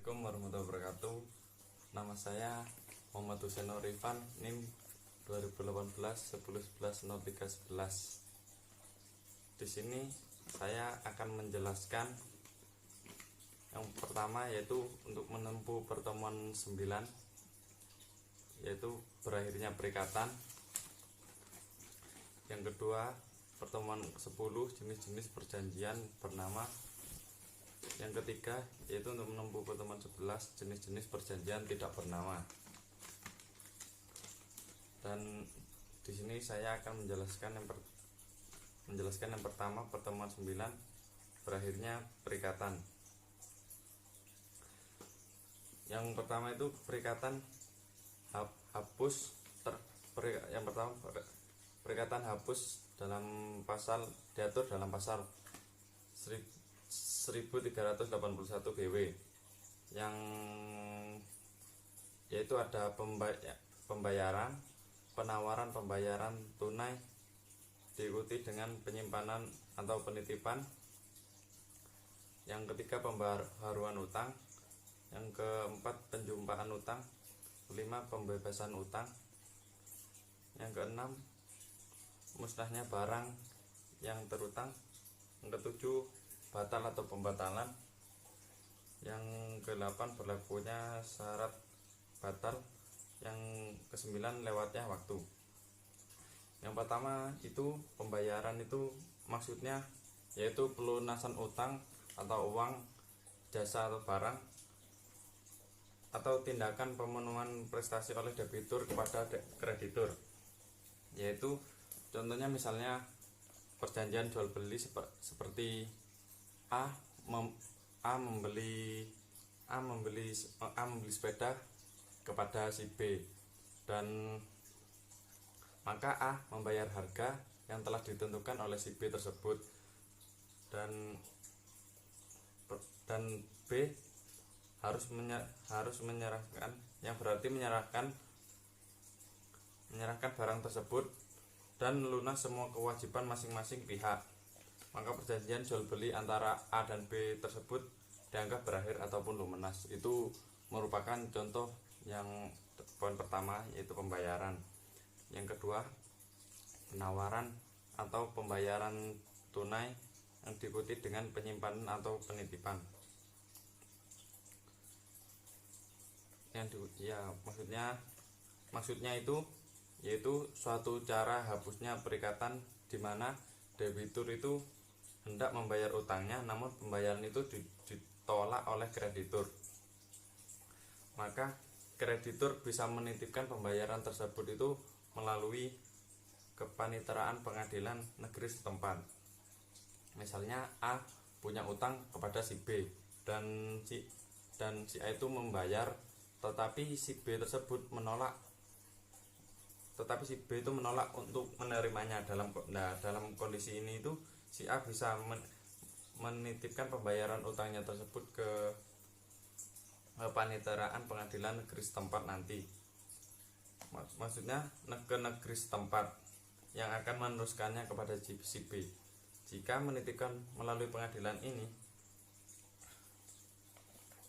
Assalamualaikum warahmatullahi wabarakatuh. Nama saya Muhammad Hussein Rifan, NIM 2018 10 11 03 11. Di sini saya akan menjelaskan yang pertama, yaitu untuk menempuh pertemuan 9, yaitu berakhirnya perikatan. Yang kedua, pertemuan 10, jenis-jenis perjanjian bernama. Yang ketiga, yaitu untuk menempuh pertemuan 11, jenis-jenis perjanjian tidak bernama. Dan di sini saya akan menjelaskan yang pertama, pertemuan 9, berakhirnya perikatan. Yang pertama itu perikatan hapus. Yang pertama, perikatan hapus diatur dalam pasal 1381 GW, yang yaitu ada pembayaran, penawaran pembayaran tunai diikuti dengan penyimpanan atau penitipan. Yang ketiga, pembaharuan utang. Yang keempat, penjumpaan utang. Kelima, pembebasan utang. Yang keenam, musnahnya barang yang terutang. Yang ketujuh, batal atau pembatalan. Yang ke-8, berlakunya syarat batal. Yang ke-9, lewatnya waktu. Yang pertama itu pembayaran, itu maksudnya yaitu pelunasan utang atau uang, jasa atau barang, atau tindakan pemenuhan prestasi oleh debitur kepada kreditur. Yaitu contohnya misalnya perjanjian jual beli seperti A membeli sepeda kepada si B, dan maka A membayar harga yang telah ditentukan oleh si B tersebut, dan B harus menyerahkan, yang berarti menyerahkan barang tersebut dan lunas semua kewajiban masing-masing pihak. Maka perjanjian jual beli antara A dan B tersebut dianggap berakhir ataupun lunas. Itu merupakan contoh yang poin pertama, yaitu pembayaran. Yang kedua, penawaran atau pembayaran tunai yang diikuti dengan penyimpanan atau penitipan. Maksudnya itu yaitu suatu cara hapusnya perikatan di mana debitur itu hendak membayar utangnya, namun pembayaran itu ditolak oleh kreditur. Maka kreditur bisa menitipkan pembayaran tersebut itu melalui kepaniteraan pengadilan negeri setempat. Misalnya A punya utang kepada si B, dan si A itu membayar, tetapi si B itu menolak untuk menerimanya. Dalam kondisi ini itu si A bisa menitipkan pembayaran utangnya tersebut ke paniteraan pengadilan negeri setempat nanti. Maksudnya ke negeri setempat yang akan meneruskannya kepada si B. Jika menitipkan melalui pengadilan ini,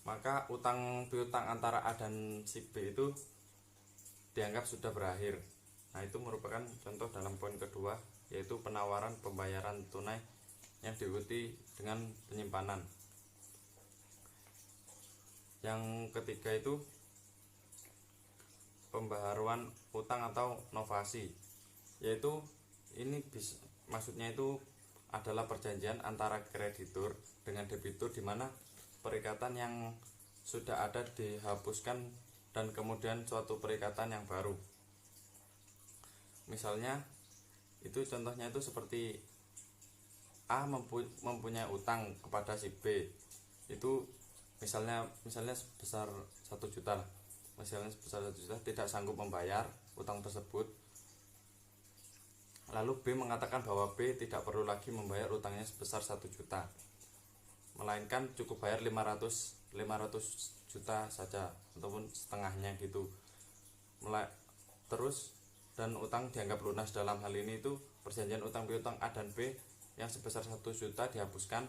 maka utang piutang antara A dan si B itu dianggap sudah berakhir. Nah, itu merupakan contoh dalam poin kedua, yaitu penawaran pembayaran tunai yang diikuti dengan penyimpanan. Yang ketiga itu pembaharuan utang atau novasi, yaitu maksudnya itu adalah perjanjian antara kreditur dengan debitur, di mana perikatan yang sudah ada dihapuskan dan kemudian suatu perikatan yang baru. Misalnya itu contohnya itu seperti A mempunyai utang kepada si B, itu misalnya sebesar 1 juta. Misalnya sebesar 1 juta, tidak sanggup membayar utang tersebut. Lalu B mengatakan bahwa B tidak perlu lagi membayar utangnya sebesar 1 juta, melainkan cukup bayar 500 juta saja, ataupun setengahnya gitu. Dan utang dianggap lunas. Dalam hal ini itu perjanjian utang piutang A dan B yang sebesar 1 juta dihapuskan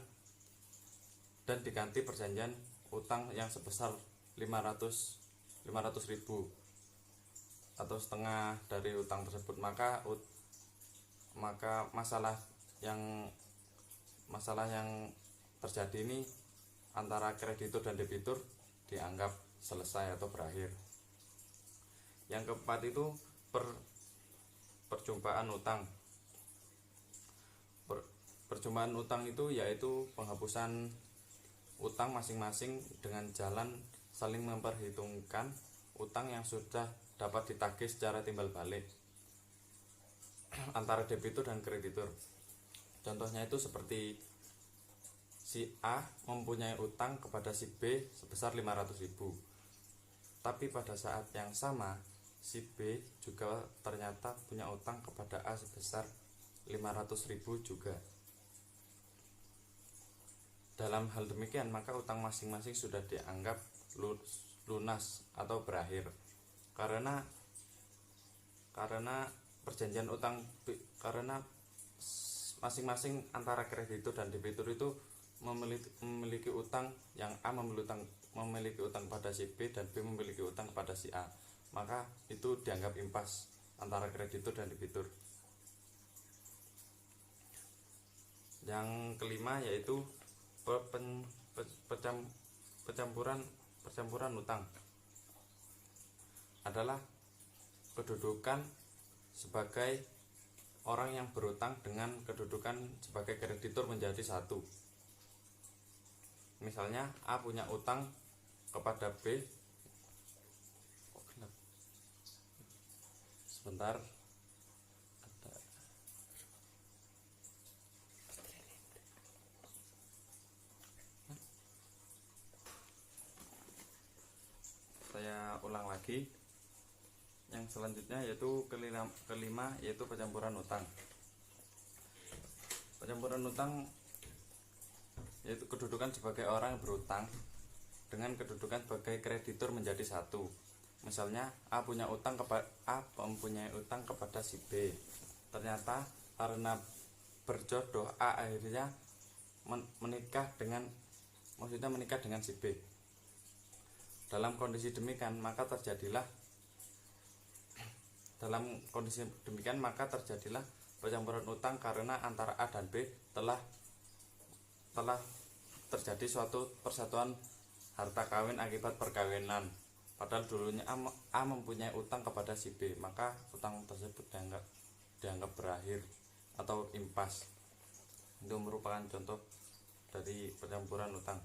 dan diganti perjanjian utang yang sebesar 500.000 atau setengah dari utang tersebut, maka masalah yang terjadi ini antara kreditur dan debitur dianggap selesai atau berakhir. Yang keempat itu perjumpaan utang. Perjumpaan utang itu yaitu penghapusan utang masing-masing dengan jalan saling memperhitungkan utang yang sudah dapat ditagih secara timbal balik antara debitur dan kreditur. Contohnya itu seperti si A mempunyai utang kepada si B sebesar 500.000, tapi pada saat yang sama si B juga ternyata punya utang kepada A sebesar 500.000 juga. Dalam hal demikian, maka utang masing-masing sudah dianggap lunas atau berakhir, karena perjanjian utang, karena masing-masing antara kreditur dan debitur itu memiliki utang, yang A memiliki utang kepada si B dan B memiliki utang kepada si A, maka itu dianggap impas antara kreditur dan debitur. Yang kelima yaitu percampuran utang adalah kedudukan sebagai orang yang berutang dengan kedudukan sebagai kreditur menjadi satu. Misalnya A punya utang kepada B. Sebentar. Saya ulang lagi. Yang selanjutnya yaitu kelima yaitu pencampuran utang. Pencampuran utang yaitu kedudukan sebagai orang yang berutang dengan kedudukan sebagai kreditur menjadi satu. Misalnya A mempunyai utang kepada si B. Ternyata karena berjodoh A akhirnya menikah dengan si B. Dalam kondisi demikian maka terjadilah pencampuran utang karena antara A dan B telah terjadi suatu persatuan harta kawin akibat perkawinan. Padahal dulunya A mempunyai utang kepada si B, maka utang tersebut dianggap berakhir atau impas. Itu merupakan contoh dari pencampuran utang.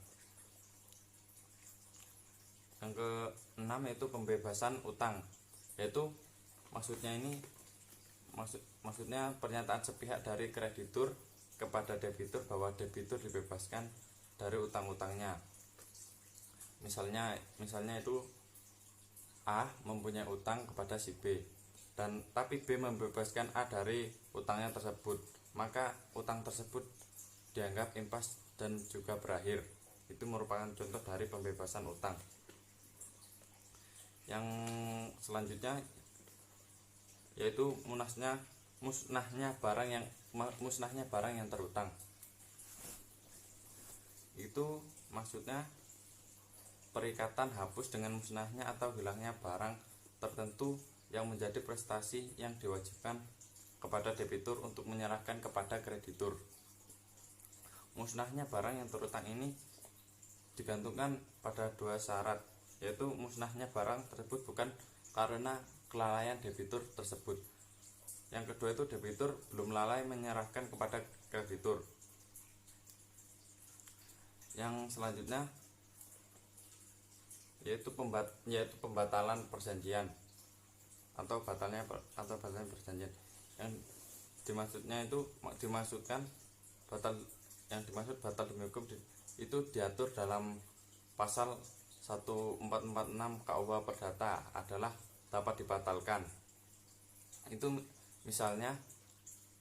Yang keenam yaitu pembebasan utang, yaitu maksudnya pernyataan sepihak dari kreditur kepada debitur bahwa debitur dibebaskan dari utang-utangnya. Misalnya itu A mempunyai utang kepada si B, tapi B membebaskan A dari utangnya tersebut, maka utang tersebut dianggap impas dan juga berakhir. Itu merupakan contoh dari pembebasan utang. Yang selanjutnya yaitu musnahnya barang yang terutang. Itu maksudnya perikatan hapus dengan musnahnya atau hilangnya barang tertentu yang menjadi prestasi yang diwajibkan kepada debitur untuk menyerahkan kepada kreditur. Musnahnya barang yang terutang ini digantungkan pada dua syarat, yaitu musnahnya barang tersebut bukan karena kelalaian debitur tersebut. Yang kedua itu debitur belum lalai menyerahkan kepada kreditur. Yang selanjutnya yaitu pembatalan perjanjian atau batalnya perjanjian. Yang dimaksud batal demi hukum itu diatur dalam pasal 1446 KUH Perdata adalah dapat dibatalkan. Itu misalnya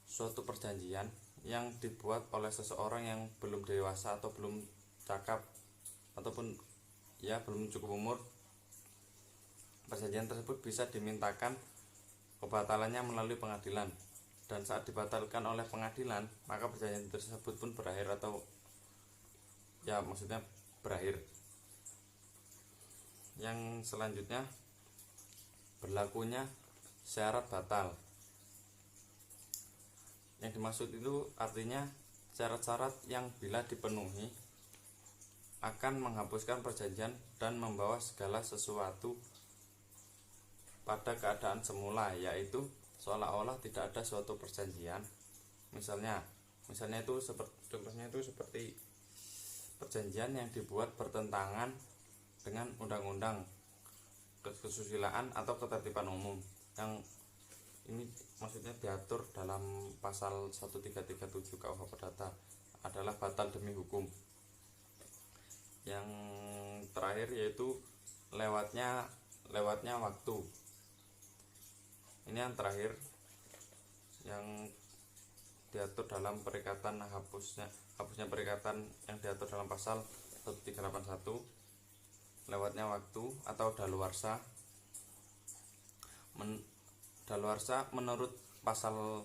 suatu perjanjian yang dibuat oleh seseorang yang belum dewasa atau belum cakap ataupun belum cukup umur. Perjanjian tersebut bisa dimintakan kebatalannya melalui pengadilan, dan saat dibatalkan oleh pengadilan maka perjanjian tersebut pun berakhir atau berakhir. Yang selanjutnya, berlakunya syarat batal. Yang dimaksud itu artinya syarat-syarat yang bila dipenuhi akan menghapuskan perjanjian dan membawa segala sesuatu pada keadaan semula, yaitu seolah-olah tidak ada suatu perjanjian. Misalnya itu seperti perjanjian yang dibuat bertentangan dengan undang-undang kesusilaan atau ketertiban umum, yang ini maksudnya diatur dalam pasal 1337 KUH Perdata, adalah batal demi hukum. Yang terakhir yaitu lewatnya waktu. Ini yang terakhir yang diatur dalam perikatan, hapusnya perikatan yang diatur dalam pasal 1381, lewatnya waktu atau daluarsa. Daluarsa menurut pasal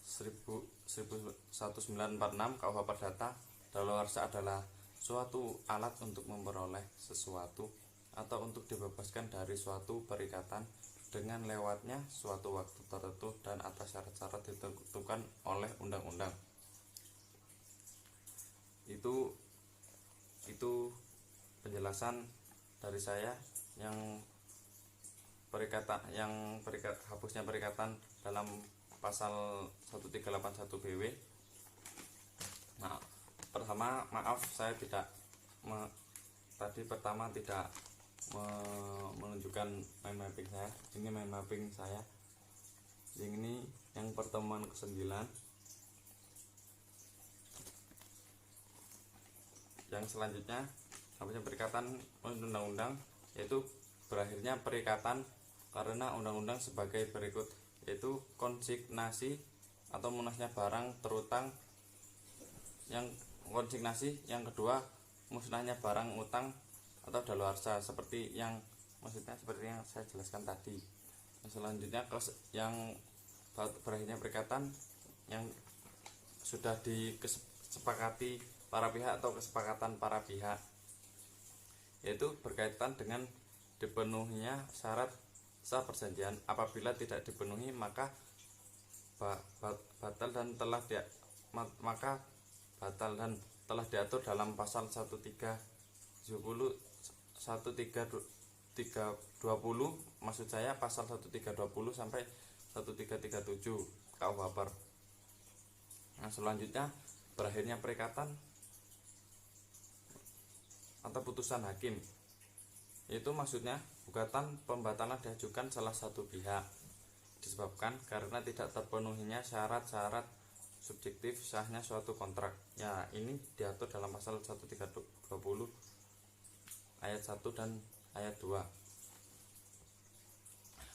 1946 KUH Perdata, daluarsa adalah suatu alat untuk memperoleh sesuatu atau untuk dibebaskan dari suatu perikatan dengan lewatnya suatu waktu tertentu dan atas syarat-syarat ditentukan oleh undang-undang. Itu penjelasan dari saya yang hapusnya perikatan dalam pasal 1381 BW. Nah, pertama maaf saya tidak menunjukkan mind mapping saya. Ini mind mapping saya. Ini yang pertemuan ke-9. Yang selanjutnya, hapusnya perikatan undang-undang, yaitu berakhirnya perikatan karena undang-undang sebagai berikut, yaitu konsignasi atau munasnya barang terutang. Yang konsignasi, yang kedua musnahnya barang utang atau daluarsa, seperti yang saya jelaskan tadi. Yang selanjutnya, yang berakhirnya perikatan yang sudah disepakati para pihak atau kesepakatan para pihak, yaitu berkaitan dengan dipenuhinya syarat sah perjanjian. Apabila tidak dipenuhi maka batal dan telah diatur dalam pasal 1320, maksud saya pasal 1320 sampai 1337 KUH Per. Nah, selanjutnya berakhirnya perikatan atau putusan hakim, itu maksudnya gugatan pembatalan diajukan salah satu pihak disebabkan karena tidak terpenuhinya syarat-syarat subjektif sahnya suatu kontrak. Ya, ini diatur dalam pasal 1320 ayat 1 dan ayat 2.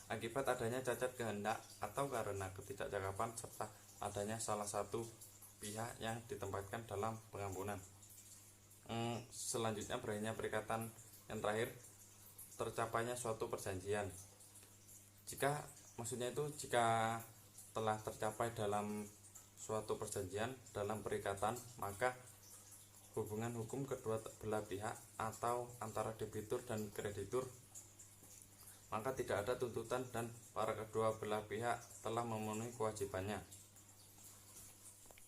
Akibat adanya cacat kehendak atau karena ketidakcakapan serta adanya salah satu pihak yang ditempatkan dalam pengampunan. Selanjutnya berakhirnya perikatan yang terakhir, tercapainya suatu perjanjian. Jika telah tercapai dalam suatu perjanjian dalam perikatan, maka hubungan hukum kedua belah pihak atau antara debitur dan kreditur, maka tidak ada tuntutan dan para kedua belah pihak telah memenuhi kewajibannya.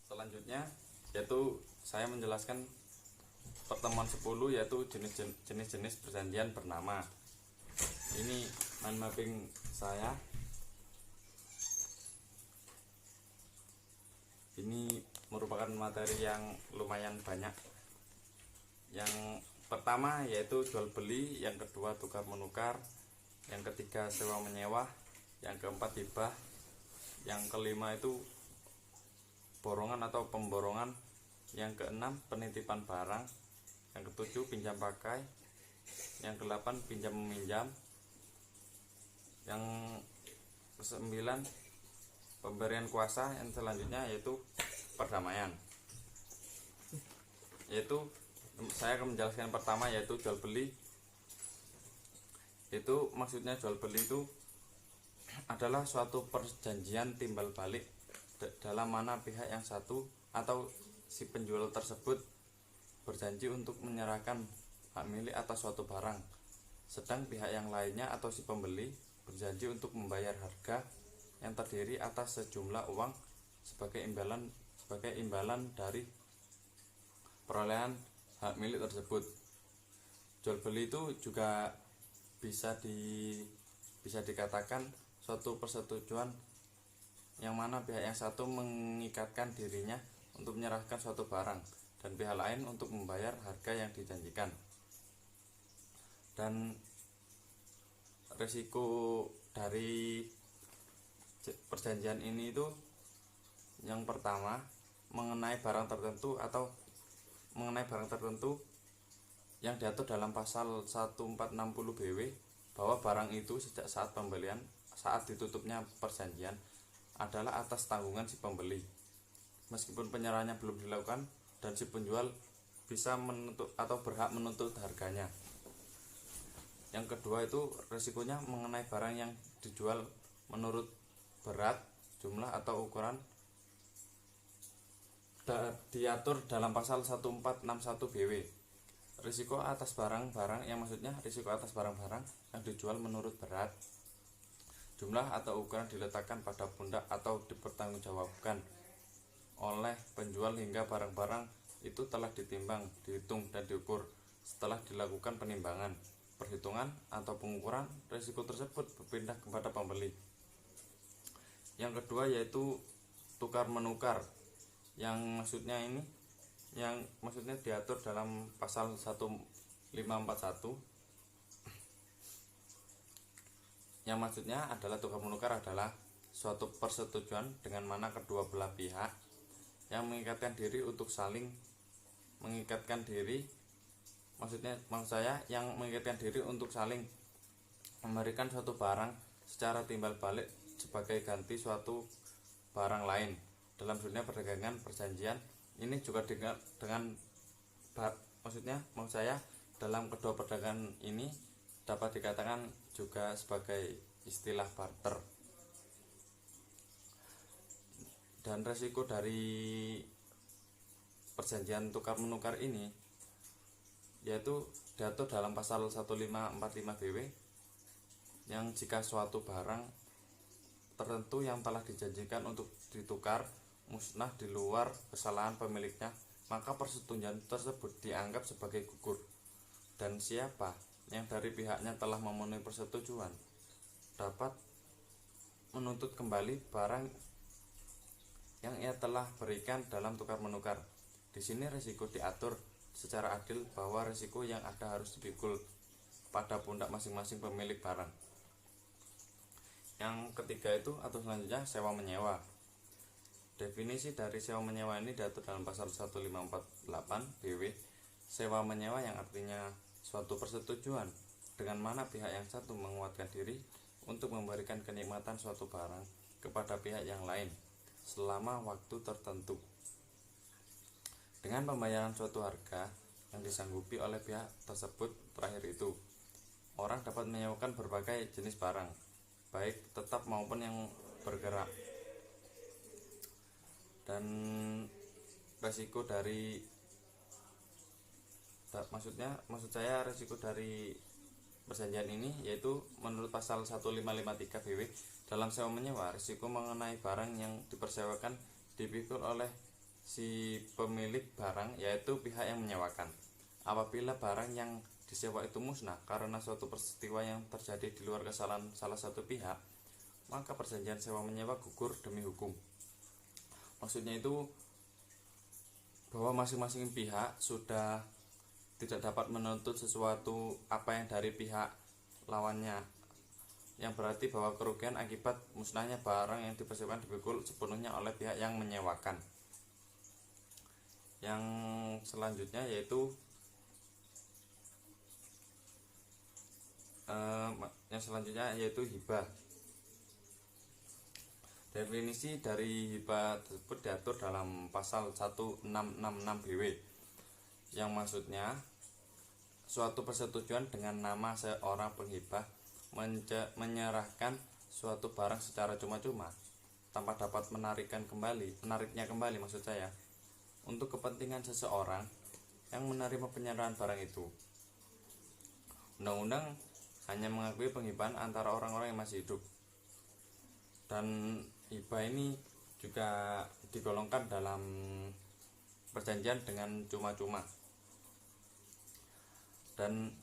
Selanjutnya yaitu saya menjelaskan pertemuan 10, yaitu jenis-jenis perjanjian bernama. Ini mind mapping saya. Ini merupakan materi yang lumayan banyak. Yang pertama yaitu jual beli, yang kedua tukar menukar, yang ketiga sewa menyewa, yang keempat hibah, yang kelima itu borongan atau pemborongan, yang keenam penitipan barang, yang ketujuh pinjam pakai, yang kedelapan pinjam meminjam, yang kesembilan pemberian kuasa, yang selanjutnya yaitu perdamaian. Yaitu saya akan menjelaskan pertama yaitu jual beli. Itu maksudnya jual beli itu adalah suatu perjanjian timbal balik dalam mana pihak yang satu atau si penjual tersebut berjanji untuk menyerahkan hak milik atas suatu barang sedang pihak yang lainnya atau si pembeli berjanji untuk membayar harga yang terdiri atas sejumlah uang sebagai imbalan dari perolehan hak milik tersebut. Jual beli itu juga bisa dikatakan suatu persetujuan yang mana pihak yang satu mengikatkan dirinya untuk menyerahkan suatu barang dan pihak lain untuk membayar harga yang dijanjikan. Dan risiko dari perjanjian ini itu yang pertama mengenai barang tertentu yang diatur dalam pasal 1460 BW bahwa barang itu sejak saat ditutupnya perjanjian adalah atas tanggungan si pembeli meskipun penyerahannya belum dilakukan, dan si penjual bisa menuntut atau berhak menuntut harganya. Yang kedua itu risikonya mengenai barang yang dijual menurut berat, jumlah atau ukuran diatur dalam pasal 1461 BW. Risiko atas barang-barang yang dijual menurut berat, jumlah atau ukuran diletakkan pada pundak atau dipertanggungjawabkan oleh penjual hingga barang-barang itu telah ditimbang, dihitung dan diukur. Setelah dilakukan penimbangan, perhitungan atau pengukuran, risiko tersebut berpindah kepada pembeli. Yang kedua yaitu tukar menukar, yang maksudnya diatur dalam pasal 1541, yang maksudnya adalah tukar menukar adalah suatu persetujuan dengan mana kedua belah pihak yang mengikatkan diri untuk saling memberikan suatu barang secara timbal balik sebagai ganti suatu barang lain. Dalam dunia perdagangan perjanjian ini juga dalam kedua perdagangan ini dapat dikatakan juga sebagai istilah barter. Dan resiko dari perjanjian tukar menukar ini yaitu diatur dalam pasal 1545 BW, yang jika suatu barang tertentu yang telah dijanjikan untuk ditukar musnah di luar kesalahan pemiliknya, maka persetujuan tersebut dianggap sebagai gugur, dan siapa yang dari pihaknya telah memenuhi persetujuan dapat menuntut kembali barang yang ia telah berikan dalam tukar menukar. Di sini risiko diatur secara adil bahwa risiko yang ada harus dipikul pada pundak masing-masing pemilik barang. Yang ketiga itu atau selanjutnya sewa menyewa. Definisi dari sewa menyewa ini diatur dalam pasal 1548 BW. Sewa menyewa yang artinya suatu persetujuan dengan mana pihak yang satu menguatkan diri untuk memberikan kenikmatan suatu barang kepada pihak yang lain selama waktu tertentu dengan pembayaran suatu harga yang disanggupi oleh pihak tersebut. Terakhir itu, orang dapat menyewakan berbagai jenis barang, baik tetap maupun yang bergerak. Dan resiko dari resiko dari perjanjian ini yaitu menurut pasal 1553 BW, dalam sewa menyewa risiko mengenai barang yang dipersewakan dipikul oleh si pemilik barang, yaitu pihak yang menyewakan. Apabila barang yang disewa itu musnah karena suatu peristiwa yang terjadi di luar kesalahan salah satu pihak, maka perjanjian sewa menyewa gugur demi hukum. Maksudnya itu bahwa masing-masing pihak sudah tidak dapat menuntut sesuatu apa yang dari pihak lawannya, yang berarti bahwa kerugian akibat musnahnya barang yang dipersewakan dipikul sepenuhnya oleh pihak yang menyewakan. Yang selanjutnya yaitu hibah. Definisi dari hibah tersebut diatur dalam pasal 1666 BW, yang maksudnya suatu persetujuan dengan nama seorang penghibah menyerahkan suatu barang secara cuma-cuma tanpa dapat menariknya kembali untuk kepentingan seseorang yang menerima penyerahan barang itu. Undang-undang hanya mengakui penghibahan antara orang-orang yang masih hidup. Dan hibah ini juga digolongkan dalam perjanjian dengan cuma-cuma. Dan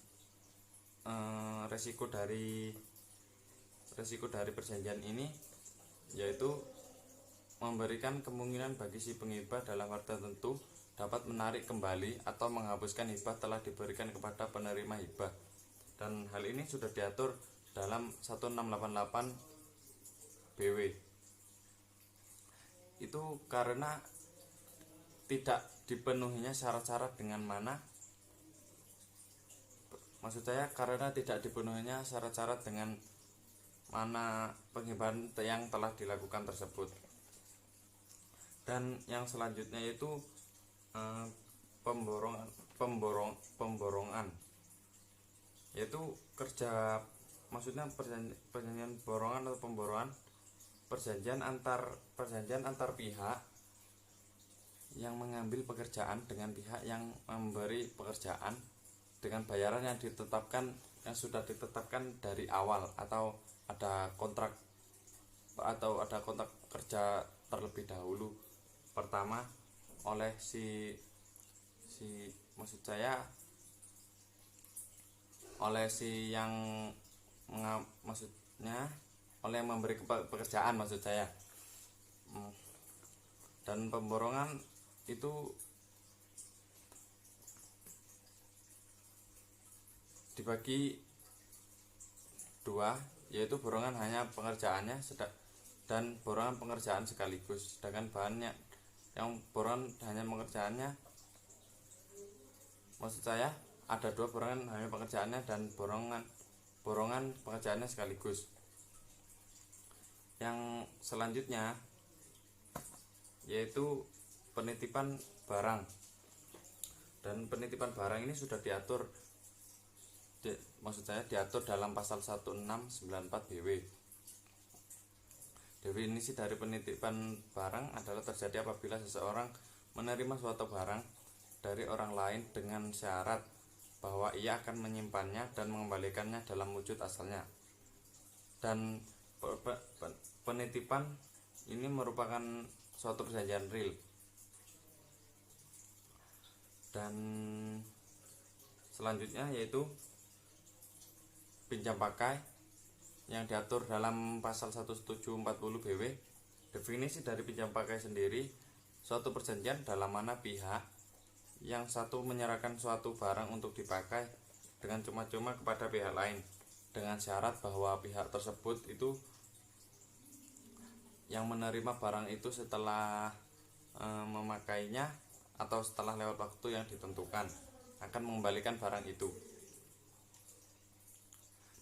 resiko dari perjanjian ini yaitu memberikan kemungkinan bagi si penghibah dalam waktu tertentu dapat menarik kembali atau menghapuskan hibah telah diberikan kepada penerima hibah. Dan hal ini sudah diatur dalam 1688 BW. Itu karena tidak dipenuhinya syarat-syarat dengan mana, maksud saya karena tidak dipenuhinya syarat-syarat dengan mana penghibahan yang telah dilakukan tersebut. Dan yang selanjutnya itu pemborongan, yaitu kerja, maksudnya perjanjian borongan atau pemborongan, perjanjian antar pihak yang mengambil pekerjaan dengan pihak yang memberi pekerjaan dengan bayaran yang sudah ditetapkan dari awal, atau ada kontrak kerja terlebih dahulu pertama oleh oleh yang memberi pekerjaan maksud saya. Dan pemborongan itu dibagi dua, yaitu borongan hanya pengerjaannya dan borongan pengerjaan sekaligus. Sedangkan bahannya yang borongan hanya pengerjaannya, maksud saya ada dua, borongan hanya pengerjaannya dan borongan pengerjaannya sekaligus. Yang selanjutnya yaitu penitipan barang. Dan penitipan barang ini sudah diatur dalam pasal 1694 BW. Definisi dari penitipan barang adalah terjadi apabila seseorang menerima suatu barang dari orang lain dengan syarat bahwa ia akan menyimpannya dan mengembalikannya dalam wujud asalnya. Dan penitipan ini merupakan suatu perjanjian real. Dan selanjutnya yaitu pinjam pakai yang diatur dalam pasal 1740 BW. Definisi dari pinjam pakai sendiri suatu perjanjian dalam mana pihak yang satu menyerahkan suatu barang untuk dipakai dengan cuma-cuma kepada pihak lain dengan syarat bahwa pihak tersebut itu yang menerima barang itu setelah memakainya atau setelah lewat waktu yang ditentukan akan mengembalikan barang itu.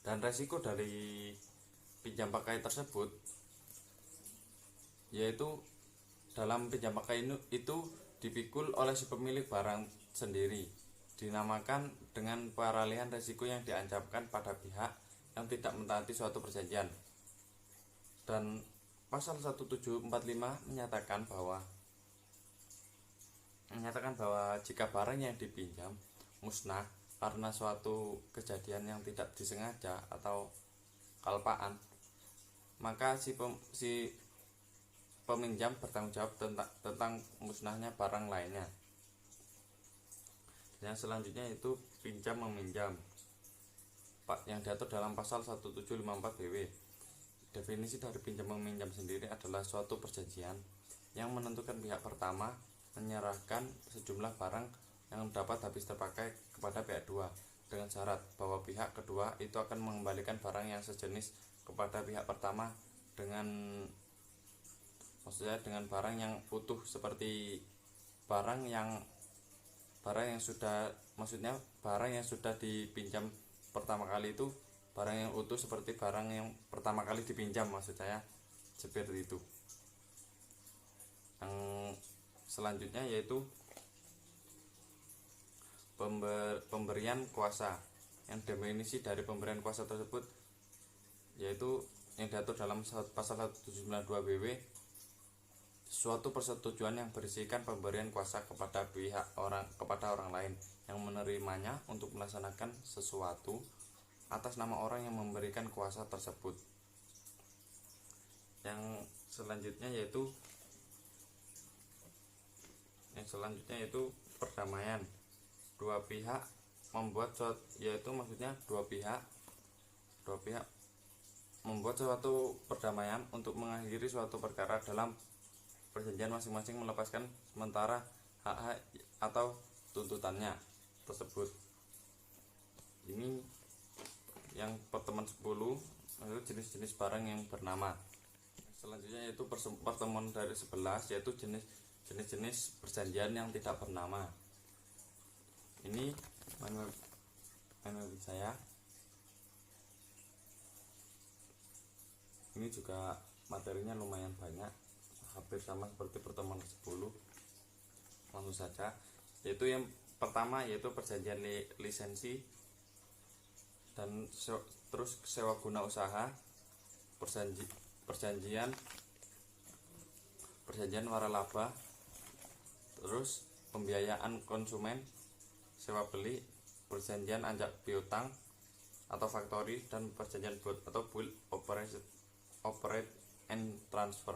Dan resiko dari pinjam pakai tersebut yaitu dalam pinjam pakai itu dipikul oleh si pemilik barang sendiri, dinamakan dengan peralihan resiko yang diancamkan pada pihak yang tidak mentaati suatu perjanjian. Dan pasal 1745 menyatakan bahwa jika barang yang dipinjam musnah karena suatu kejadian yang tidak disengaja atau kelpaan, maka si peminjam bertanggung jawab tentang musnahnya barang lainnya. Yang selanjutnya itu pinjam meminjam yang diatur dalam pasal 1754 BW. Definisi dari pinjam meminjam sendiri adalah suatu perjanjian yang menentukan pihak pertama menyerahkan sejumlah barang yang dapat habis terpakai kepada pihak kedua dengan syarat bahwa pihak kedua itu akan mengembalikan barang yang sejenis kepada pihak pertama dengan barang yang utuh, seperti barang yang sudah dipinjam pertama kali itu barang yang utuh seperti barang yang pertama kali dipinjam, maksud saya seperti itu. Yang selanjutnya yaitu pemberian kuasa. Yang definisi dari pemberian kuasa tersebut yaitu yang diatur dalam pasal 192 BW, suatu persetujuan yang berisikan pemberian kuasa kepada orang lain yang menerimanya untuk melaksanakan sesuatu atas nama orang yang memberikan kuasa tersebut. Yang selanjutnya yaitu perdamaian. Dua pihak membuat suatu, yaitu maksudnya dua pihak membuat suatu perdamaian untuk mengakhiri suatu perkara dalam perjanjian masing-masing, melepaskan sementara hak-hak atau tuntutannya tersebut. Ini yang pertemuan 10, itu jenis-jenis barang yang bernama. Selanjutnya yaitu pertemuan dari 11, yaitu jenis-jenis perjanjian yang tidak bernama. Ini menurut saya ini juga materinya lumayan banyak, hampir sama seperti pertemuan ke-10. Langsung saja, yaitu yang pertama yaitu perjanjian lisensi dan terus sewa guna usaha, perjanjian waralaba, terus pembiayaan konsumen, sewa beli, perjanjian anjak piutang atau factory, dan perjanjian build atau build operate and transfer.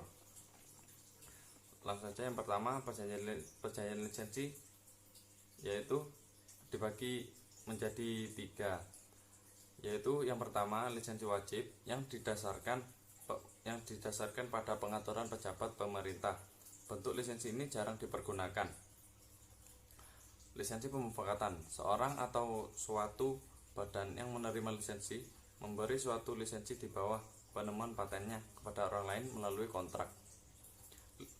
Langsung saja, yang pertama perjanjian lisensi, yaitu dibagi menjadi 3, yaitu yang pertama lisensi wajib yang didasarkan pada pengaturan pejabat pemerintah. Bentuk lisensi ini jarang dipergunakan. Lisensi pemufakatan, seorang atau suatu badan yang menerima lisensi memberi suatu lisensi di bawah penemuan patennya kepada orang lain melalui kontrak.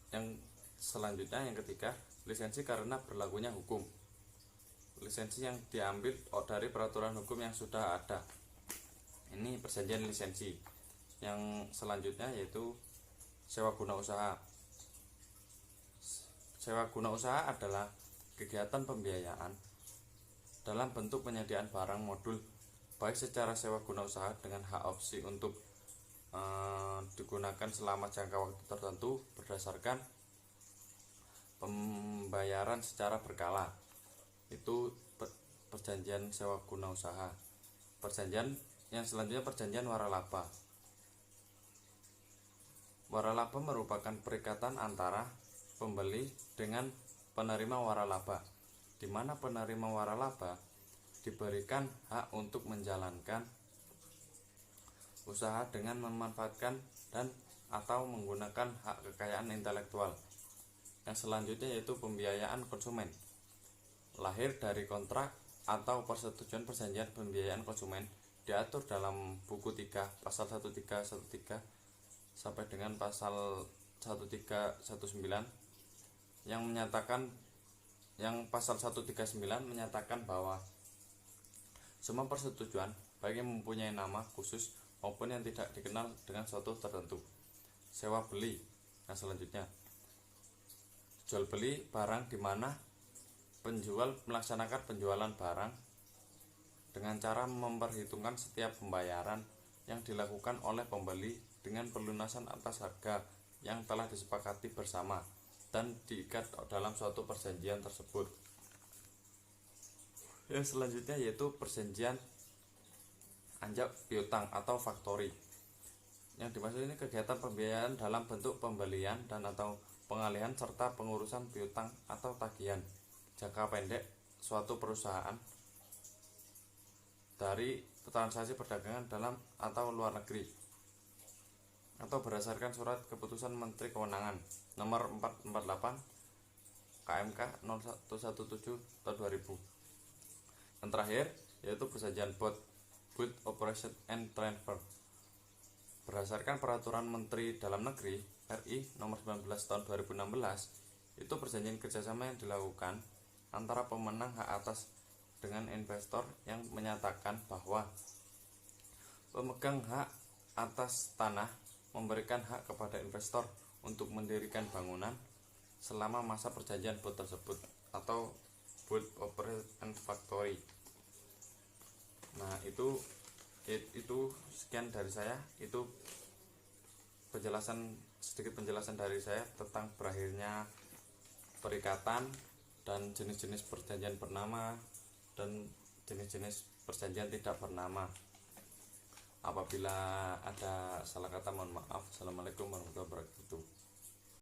Yang selanjutnya, yang ketiga, lisensi karena berlakunya hukum. Lisensi yang diambil dari peraturan hukum yang sudah ada. Ini perjanjian lisensi. Yang selanjutnya yaitu sewa guna usaha. Sewa guna usaha adalah kegiatan pembiayaan dalam bentuk penyediaan barang modul, baik secara sewa guna usaha dengan hak opsi untuk digunakan selama jangka waktu tertentu berdasarkan pembayaran secara berkala. Itu perjanjian sewa guna usaha. Perjanjian yang selanjutnya perjanjian waralaba. Waralaba merupakan perikatan antara pembeli dengan penerima waralaba, di mana penerima waralaba diberikan hak untuk menjalankan usaha dengan memanfaatkan dan atau menggunakan hak kekayaan intelektual. Yang selanjutnya yaitu pembiayaan konsumen. Lahir dari kontrak atau persetujuan perjanjian pembiayaan konsumen diatur dalam buku 3 pasal 1313 sampai dengan pasal 1319 yang pasal 139 menyatakan bahwa semua persetujuan baik yang mempunyai nama khusus maupun yang tidak dikenal dengan suatu tertentu. Sewa beli. Nah, selanjutnya jual beli barang, di mana penjual melaksanakan penjualan barang dengan cara memperhitungkan setiap pembayaran yang dilakukan oleh pembeli dengan pelunasan atas harga yang telah disepakati bersama dan diikat dalam suatu perjanjian tersebut. Yang selanjutnya yaitu perjanjian anjak piutang atau factory. Yang dimaksud ini kegiatan pembiayaan dalam bentuk pembelian dan atau pengalihan serta pengurusan piutang atau tagihan jangka pendek suatu perusahaan dari transaksi perdagangan dalam atau luar negeri, atau berdasarkan surat keputusan Menteri Keuangan nomor 448 KMK 0117 tahun 2000. Yang terakhir yaitu perjanjian Build Operation and Transfer. Berdasarkan peraturan Menteri Dalam Negeri RI nomor 19 tahun 2016, itu perjanjian kerjasama yang dilakukan antara pemenang hak atas dengan investor yang menyatakan bahwa pemegang hak atas tanah memberikan hak kepada investor untuk mendirikan bangunan selama masa perjanjian BOT tersebut atau Build Operate and Factory. Nah, itu sekian dari saya. Itu sedikit penjelasan dari saya tentang berakhirnya perikatan dan jenis-jenis perjanjian bernama dan jenis-jenis perjanjian tidak bernama. Apabila ada salah kata mohon maaf. Assalamualaikum warahmatullahi wabarakatuh.